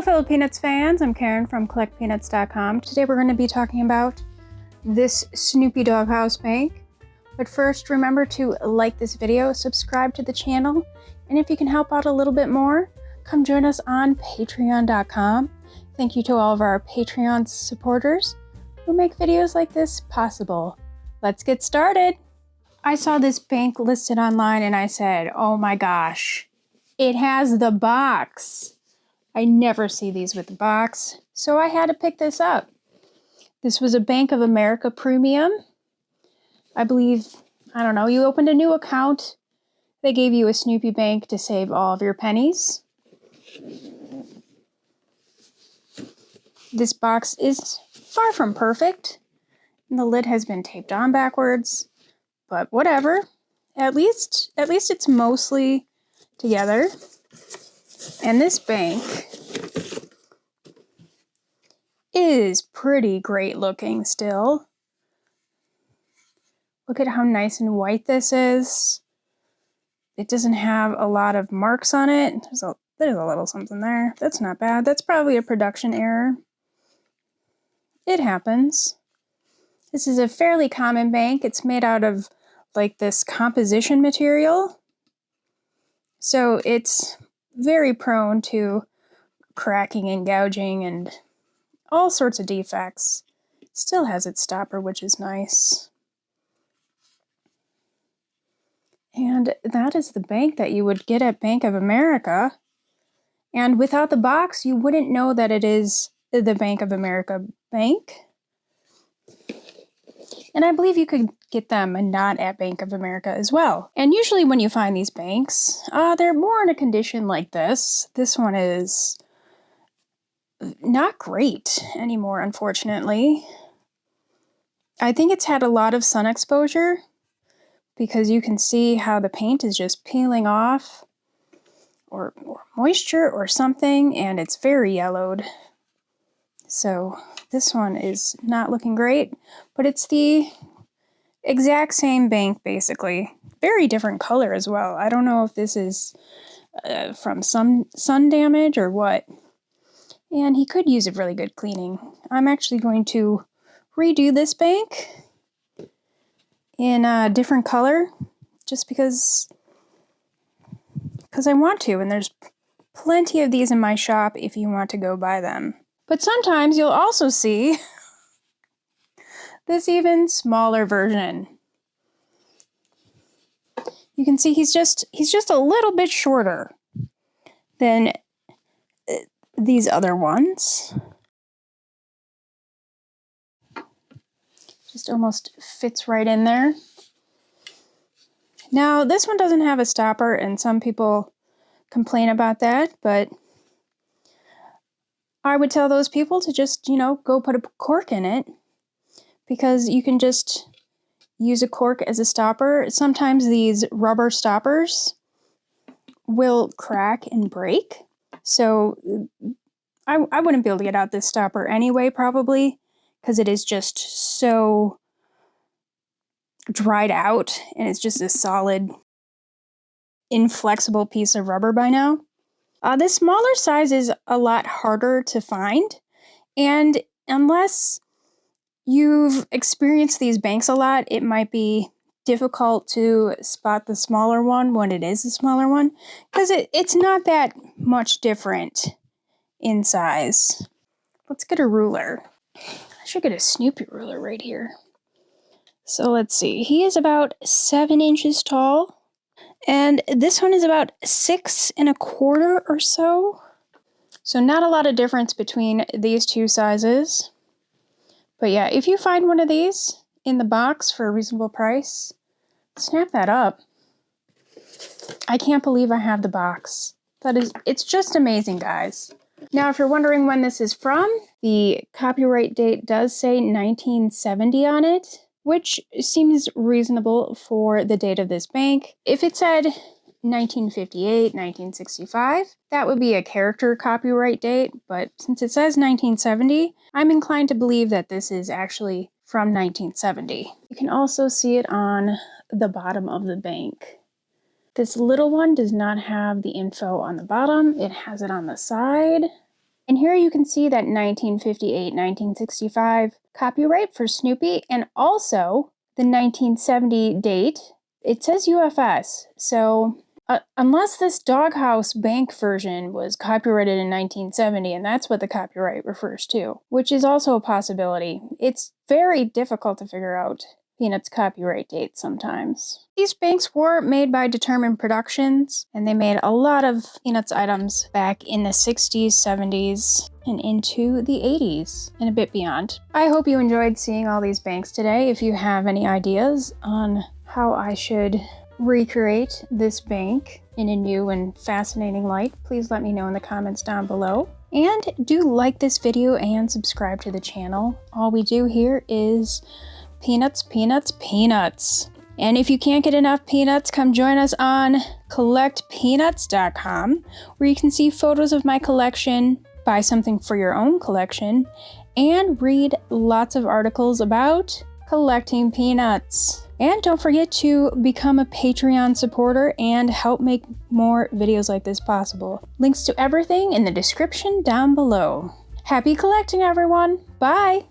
fellow Peanuts fans, I'm Karen from CollectPeanuts.com. Today we're going to be talking about this Snoopy Doghouse bank. But first, remember to like this video, subscribe to the channel, and if you can help out a little bit more, come join us on Patreon.com. Thank you to all of our Patreon supporters who make videos like this possible. Let's get started. I saw this bank listed online and I said, oh my gosh, it has the box. I never see these with the box, so I had to pick this up. This was a Bank of America premium. I believe, I don't know, you opened a new account. They gave you a Snoopy bank to save all of your pennies. This box is far from perfect, and the lid has been taped on backwards, but whatever. At least it's mostly together. And this bank is pretty great looking still. Look at how nice and white this is. It doesn't have a lot of marks on it. There's a little something there. That's not bad. That's probably a production error. It happens. This is a fairly common bank. It's made out of like this composition material. So it's very prone to cracking and gouging and all sorts of defects. Still has its stopper, which is nice. And that is the bank that you would get at Bank of America. And without the box, you wouldn't know that it is the Bank of America bank. And I believe you could get them not at Bank of America as well. And usually when you find these banks, they're more in a condition like this. This one is not great anymore, unfortunately. I think it's had a lot of sun exposure because you can see how the paint is just peeling off or moisture or something, and it's very yellowed. So this one is not looking great, but it's the exact same bank, basically. Very different color as well. I don't know if this is from some sun damage or what. And he could use a really good cleaning. I'm actually going to redo this bank in a different color just because I want to, and there's plenty of these in my shop if you want to go buy them. But sometimes you'll also see this even smaller version. You can see he's just a little bit shorter than these other ones. Just almost fits right in there. Now, this one doesn't have a stopper, and some people complain about that, but I would tell those people to just, go put a cork in it, because you can just use a cork as a stopper. Sometimes these rubber stoppers will crack and break, so I wouldn't be able to get out this stopper anyway, probably, because it is just so dried out, and it's just a solid, inflexible piece of rubber by now. This smaller size is a lot harder to find, and unless you've experienced these banks a lot, it might be difficult to spot the smaller one when it is a smaller one, because it's not that much different in size. Let's get a ruler. I should get a Snoopy ruler right here. So let's see, he is about 7 inches tall, and this one is about 6 1/4 or so. So not a lot of difference between these two sizes. But yeah, if you find one of these in the box for a reasonable price, snap that up. I can't believe I have the box. It's just amazing, guys. Now, if you're wondering when this is from, the copyright date does say 1970 on it, which seems reasonable for the date of this bank. If it said 1958, 1965, that would be a character copyright date, but since it says 1970, I'm inclined to believe that this is actually from 1970. You can also see it on the bottom of the bank. This little one does not have the info on the bottom. It has it on the side. And here you can see that 1958, 1965 copyright for Snoopy, and also the 1970 date. It says UFS, so unless this Doghouse bank version was copyrighted in 1970, and that's what the copyright refers to, which is also a possibility. It's very difficult to figure out Peanuts copyright date sometimes. These banks were made by Determined Productions, and they made a lot of Peanuts items back in the 60s, 70s, and into the 80s, and a bit beyond. I hope you enjoyed seeing all these banks today. If you have any ideas on how I should recreate this bank in a new and fascinating light, please let me know in the comments down below. And do like this video and subscribe to the channel. All we do here is Peanuts, Peanuts, Peanuts. And if you can't get enough Peanuts, come join us on CollectPeanuts.com, where you can see photos of my collection, buy something for your own collection, and read lots of articles about collecting peanuts. And don't forget to become a Patreon supporter and help make more videos like this possible. Links to everything in the description down below. Happy collecting, everyone! Bye!